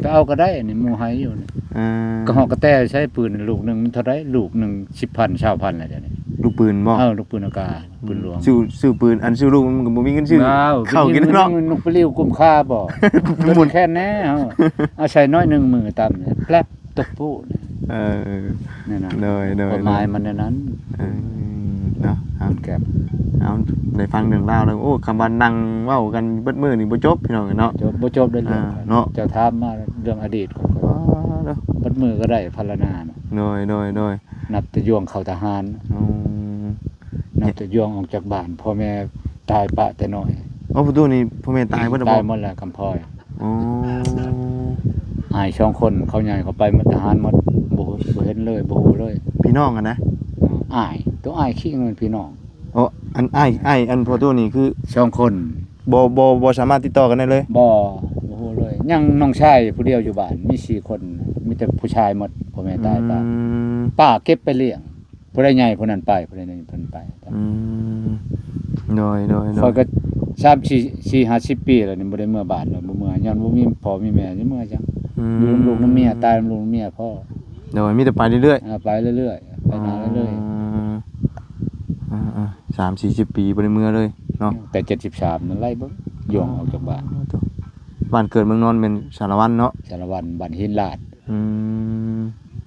ไปเอาก็ได้นี่หมู่ไห้อยู่นี่ ๆ ก็ฮอกกระแต้ใช้ปืนลูกหนึงมันเท่าไรลูกหนึง10,000 20,000อะไรเดี๋ยวนี้ ลูกปืนบ่ ลูกปืนอากาศปืนหลวง ซื้อปืนอันซื้อลูกมันก็บ่มีเงินซื้อ ว้าว เข้ากินเนาะ นกปลิวกุมค่าบ่ หมุนแค่แน่เฮาเอาใช้น้อยหนึงมือตำเนี่ยแป๊บตกปูนี่ เออ นั่นน่ะ น้อย กฎหมายมันในนั้น เนาะ มันแก็บ เอาได้ฟังเรื่องราวแล้วโอ้คำว่านั่งเว้ากันเบิดมื้อนี่บ่จบพี่น้องเนาะ จบบ่จบได้เรื่อง เนาะ เจ้าถามมาเรื่องอดีตของเขา เนาะ บัดมือก็ได้พรรณนาเนาะ น้อย นับแต่ยวงเข้าทหาร นับแต่ยวงออกจากบ้านพ่อแม่ตายปะแต่น้อย ประตูนี่พ่อแม่ตายเบิดแล้ว ตา บ่ ยหมดแล้วกำพร้อย อ๋อ อ้าย2คนเขาใหญ่เขาไปหมดทหารหมดบ่เห็นเลยบ่ฮู้เลย พี่น้องกันนะ อ้ายตัวอ้ายขี้เงินพี่น้อง อ๋ออันอ้ายอันประตูนี่คือ 2คน บ่สามารถติดต่อกันได้เลย บ่ฮู้เลยยังน้องชายผู้เดียวอยู่บ้านมี4คนมีแต่ผู้ชายหมดพ่อแม่ตายปะป้าเก็บไปเลี้ยงผู้ใดใหญ่ผู้นั้นไปผู้ใดน้อยเพิ่นไป น้อย ข้อยก็3-4-50 ปีแล้วนี่บ่ได้เมื่อบ้านเนาะบ่เมื่อย้อนบ่มีพ่อมีแม่สิเมื่อจังอยู่นำลูกนำเมียตายนำลูกนำเมียพ่อ น้อยมีแต่ไปเรื่อย ไปเรื่อยๆไปนาเรื่อย 30-40 ปีบ่ได้เมื่อเลยเนาะ ๆแต่73นั่นไล่เบิ่งย่องออกจากบ้าน บ้านเกิดเมืองนอนเป็นสารวัตรเนาะ สารวันบ้านหินลาด อืม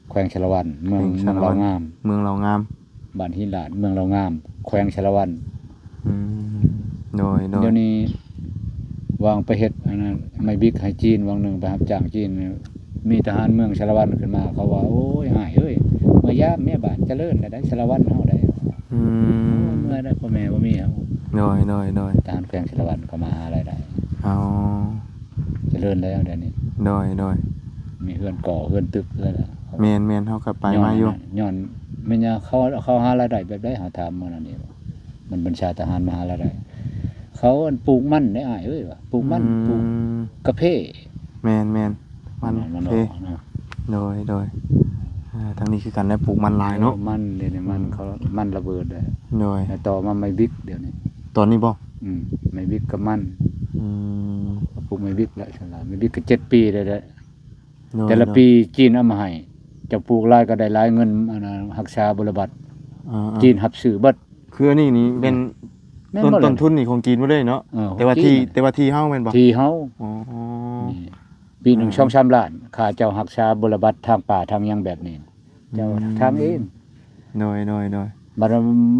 แขวงชลวันเมือง แขวงชลวัน เรางาม เมืองเรางาม บ้านหินลาดเมืองเรางามแขวงชลวัน น้อย เดี๋ยวนี้วางไปเฮ็ดอันนั้นไม่บิ๊กให้จีนวางหนึงไปรับจ้างจีนมีทหารเมืองชลวันขึ้นมาเขาว่าโอ้ยหายเอ้ยมายามแม่บ้านเจริญได้ชลวันเฮาได้ เมื่อได้พ่อแม่บ่มีเฮา น้อย ทหารแขวงชลวันเขามาหารายได้ เอา เจริญแล้วเดี๋ยวนี้ น้อย มีเฮือนก่อเฮือนตึกเฮือนแล้ว แม่นเฮาก็ไปมาอยู่ ย้อนแม่นยาเขาหารายได้แบบใดหาถามมื้อนั้นนี่มันบัญชาทหารมาหารายได้เขาอันปลูกมันได้อ้ายเอ้ยว่าปลูกมันปลูกกาแฟ แม่นมัน มัน โอเค ออกเนาะ โดยทางนี้คือกันได้ปลูกมันหลายเนาะ มันเดี๋ยวนี้มันเขามันระเบิดเลย โดย แล้วต่อมาไม่บิ๊กเดี๋ยวนี้ ตอนนี้บ่ ไม่บิ๊กกับมัน อืม ปลูกไม่บิ๊กแล้วฉลาดไม่บิ๊กก็7 ปีได้แล้ว โดย แต่ละปีจีนเอามาให้จะปลูกหลายก็ได้หลายเงินอันนั้นรักษาบริบัติ อ่า จีนรับซื้อเบิด คืออันนี่เป็น แม่น ต้น บ่ล่ะ ต้นทุนนี่ของจีนบ่เลยเนาะ เออ แต่ว่า จีน ที่เฮาแม่นบ่ ที่เฮา อ๋อ นี่ปีหนึ่ง2-3 ล้านค่าเจ้ารักษาบริบัติทางป่าทางหยังแบบนี้เจ้าทำเอง โดย บัด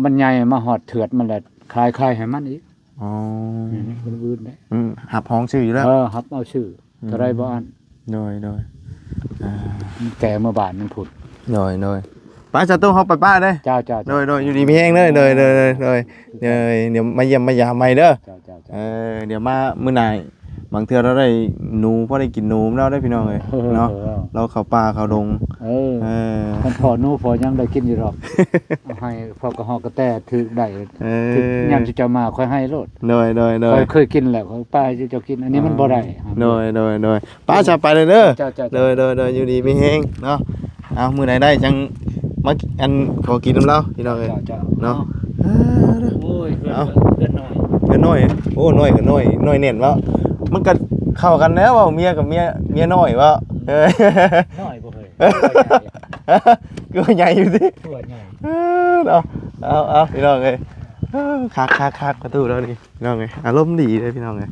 มันใหญ่มาฮอดเถือดมันแหละคายให้มันอีก อ๋อ นี่มันวืดเด้ หับห้องชื่ออยู่แล้ว ครับเอาชื่อเท่าไรบ่อัน โดยอ่า มันแก่เมื่อบานมันผุด โดยป้าจะตู้เฮาไปป้าเด้ เจ้า โดยอยู่ดีมีแห้งเด้อโดยเดี๋ยวมาเยี่ยมมายามใหม่เด้อ เจ้า เดี๋ยวมามื้อหน้าบางเทื่อเราได้หนูพอได้กินหนูเราได้พี่น้องเอ้ยเนาะเราเข้าป่าเข้าดง มันพอหนูพอยังได้กินอยู่หรอก เอาให้พอกระหอกกระแตถึกได้ถึกยามสิเจ้ามาค่อยให้โลด โดย ค่อยเคยกินแล้วค่อยป้าสิเจ้ากินอันนี้มันบ่ได้ โดยป้าจะไปเลยเด้อ เจ้า โดยอยู่ดีมีแห้งเนาะเอามื้อไหนได้จังมาอันขอกินน้ำเราพี่น้องเอ้ย เจ้า เนาะ โอ้ยเพื่อนน้อย เงินน้อยโอ้น้อยก็น้อยเน่นว่ามันก็เข้ากันแล้วว่าเมียกับเมียน้อยว่าน้อยบ่เคย ก็ใหญ่อยู่ดิ ตัวใหญ่ เอาพี่น้องเอ้ยคักประตูแล้วนี่พี่น้องเอ้ยอารมณ์ดีเลยพี่น้องเอ้ย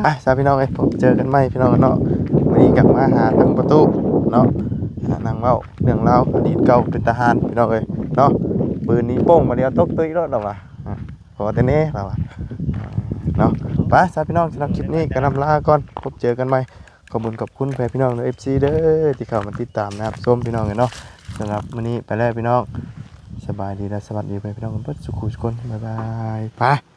ไปซาพี่น้องเอ้ยผมเจอกันใหม่พี่น้องเนาะวันนี้กลับมาหาทางประตูเนาะนางเว้าเรื่องราวอดีตเก่าเป็นทหารพี่น้องเอ้ยเนาะปืนนี้โป้งมาเดียวตกตุ้ยรถเราว่ะขอแต่เน่เราว่ะเนาะไปซาพี่น้องสำหรับคลิปนี้ก็นำลาก่อนพบเจอกันใหม่ ขอบคุณแฟนพี่น้องเด้อ FC เด้อที่เข้ามาติดตามนะครับชมพี่น้องกันเนาะสำหรับมื้อนี้ไปแล้วพี่น้องสบายดีและสวัสดีไปพี่น้องกันเบิดสุขุทุกคนบ๊ายบายไป